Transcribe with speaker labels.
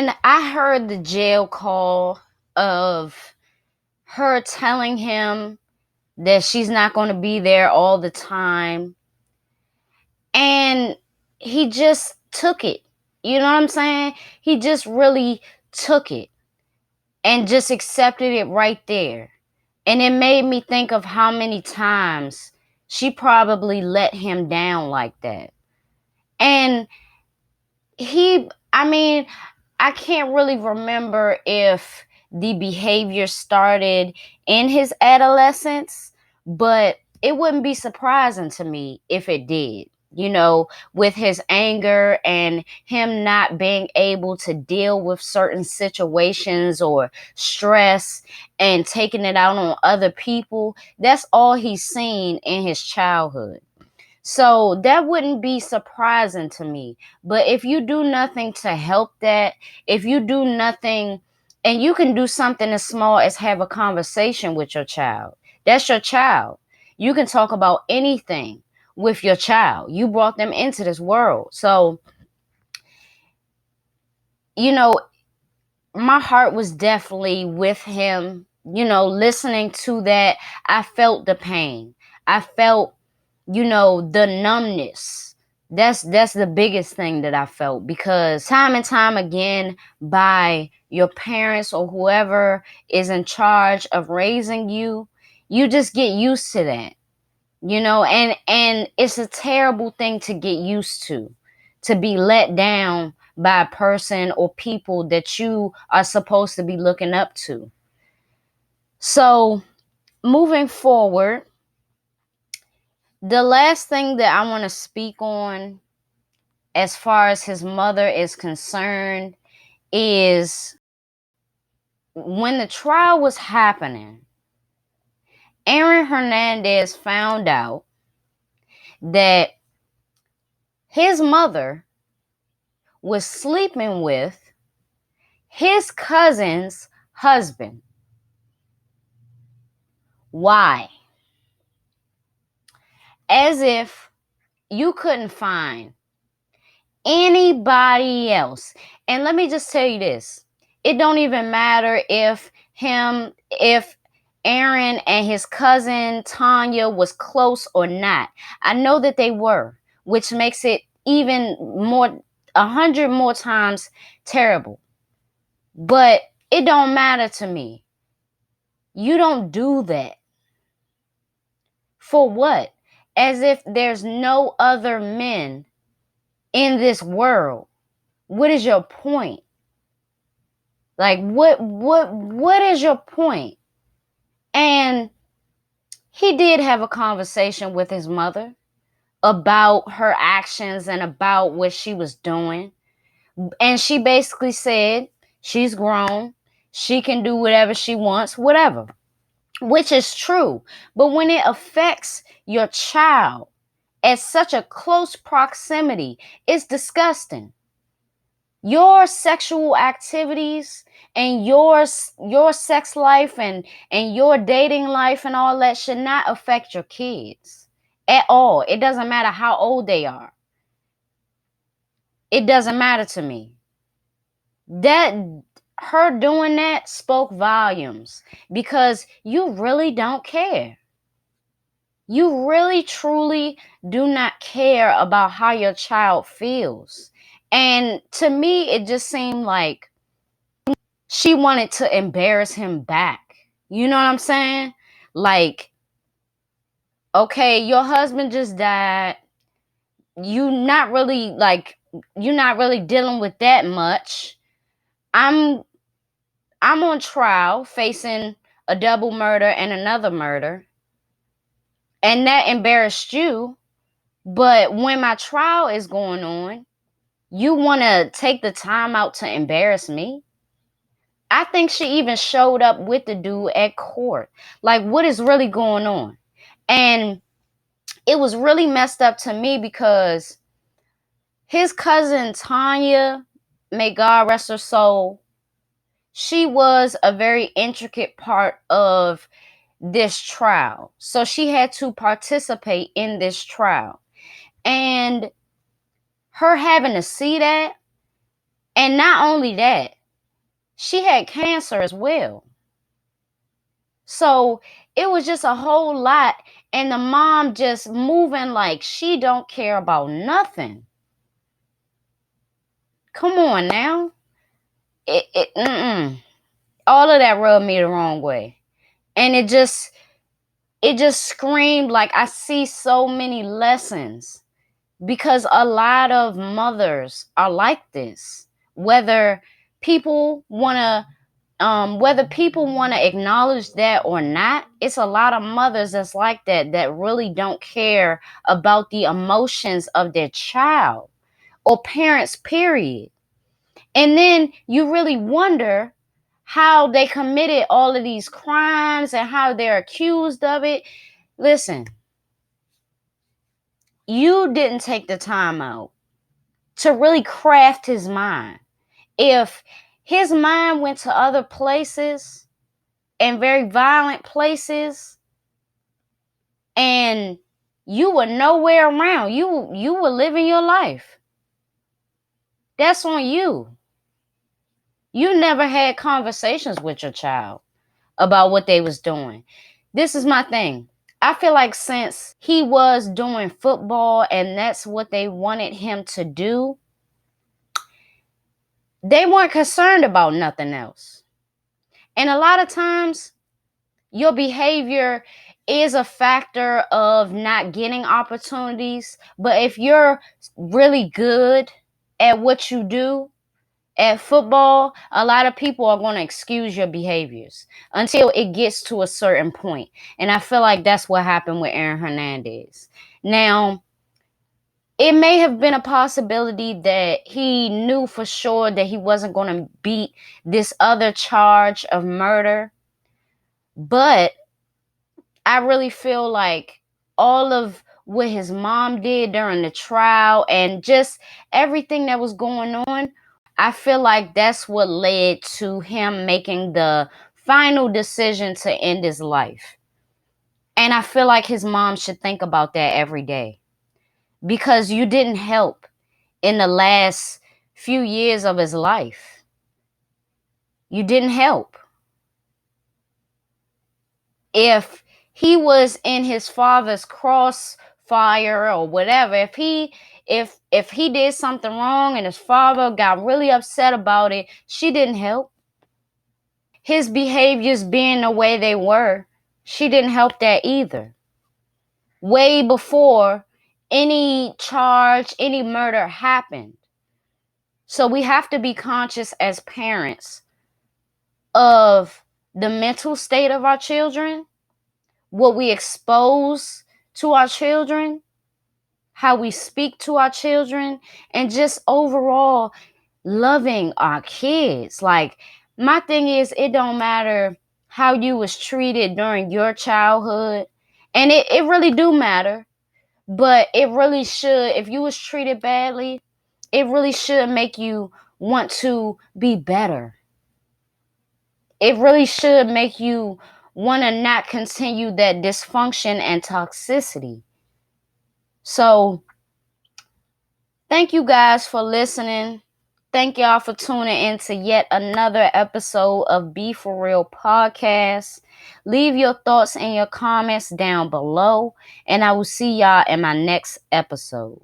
Speaker 1: when I heard the jail call of her telling him that she's not going to be there all the time, and he just took it. You know what I'm saying? He just really took it and just accepted it right there. And it made me think of how many times she probably let him down like that. And I mean, I can't really remember if the behavior started in his adolescence, but it wouldn't be surprising to me if it did. With his anger and him not being able to deal with certain situations or stress and taking it out on other people, that's all he's seen in his childhood. So that wouldn't be surprising to me. But if you do nothing to help that, if you do nothing, and you can do something as small as have a conversation with your child, that's your child. You can talk about anything with your child. You brought them into this world. So, my heart was definitely with him. Listening to that, I felt the pain. I felt the numbness. That's the biggest thing that I felt, because time and time again, by your parents or whoever is in charge of raising you, you just get used to that. And it's a terrible thing to get used to be let down by a person or people that you are supposed to be looking up to. So, moving forward, the last thing that I want to speak on as far as his mother is concerned is when the trial was happening, Aaron Hernandez found out that his mother was sleeping with his cousin's husband. Why? As if you couldn't find anybody else. And let me just tell you this. It don't even matter if Aaron and his cousin Tanya was close or not. I know that they were, which makes it even more, 100 more times terrible. But it don't matter to me. You don't do that. For what? As if there's no other men in this world. What is your point? Like, what is your point? And he did have a conversation with his mother about her actions and about what she was doing. And she basically said she's grown. She can do whatever she wants, whatever. Which is true. But when it affects your child at such a close proximity, it's disgusting. Your sexual activities and your sex life and your dating life and all that should not affect your kids at all. It doesn't matter how old they are. It doesn't matter to me. That her doing that spoke volumes, because you really don't care. You really truly do not care about how your child feels. And to me, it just seemed like she wanted to embarrass him back. You know what I'm saying? Like, okay, your husband just died. You're not really dealing with that much. I'm on trial facing a double murder and another murder. And that embarrassed you. But when my trial is going on, you want to take the time out to embarrass me? I think she even showed up with the dude at court. Like, what is really going on? And it was really messed up to me, because his cousin Tanya, may God rest her soul, she was a very intricate part of this trial. So she had to participate in this trial. And her having to see that, And not only that, she had cancer as well. So it was just a whole lot. And the mom just moving like she don't care about nothing. Come on now. All of that rubbed me the wrong way. And it just screamed like I see so many lessons, because a lot of mothers are like this. Whether people want to acknowledge that or not, it's a lot of mothers that's like that, that really don't care about the emotions of their child or parents, period. And then you really wonder how they committed all of these crimes and how they're accused of it. Listen, you didn't take the time out to really craft his mind. If his mind went to other places and very violent places, and you were nowhere around, you were living your life, that's on you. You never had conversations with your child about what they was doing. This is my thing. I feel like since he was doing football and that's what they wanted him to do, they weren't concerned about nothing else. And a lot of times, your behavior is a factor of not getting opportunities. But if you're really good at what you do, at football, a lot of people are going to excuse your behaviors until it gets to a certain point. And I feel like that's what happened with Aaron Hernandez. Now, it may have been a possibility that he knew for sure that he wasn't going to beat this other charge of murder. But I really feel like all of what his mom did during the trial and just everything that was going on, I feel like that's what led to him making the final decision to end his life. And I feel like his mom should think about that every day, because you didn't help in the last few years of his life. You didn't help. If he was in his father's crossfire or whatever, if he did something wrong and his father got really upset about it, she didn't help. His behaviors being the way they were, she didn't help that either. Way before any charge, any murder happened. So we have to be conscious as parents of the mental state of our children, what we expose to our children, how we speak to our children, and just overall loving our kids. Like, my thing is, it don't matter how you was treated during your childhood. And it really do matter, but it really should, if you was treated badly, it really should make you want to be better. It really should make you want to not continue that dysfunction and toxicity. So, thank you guys for listening. Thank y'all for tuning in to yet another episode of Be For Real Podcast. Leave your thoughts and your comments down below, and I will see y'all in my next episode.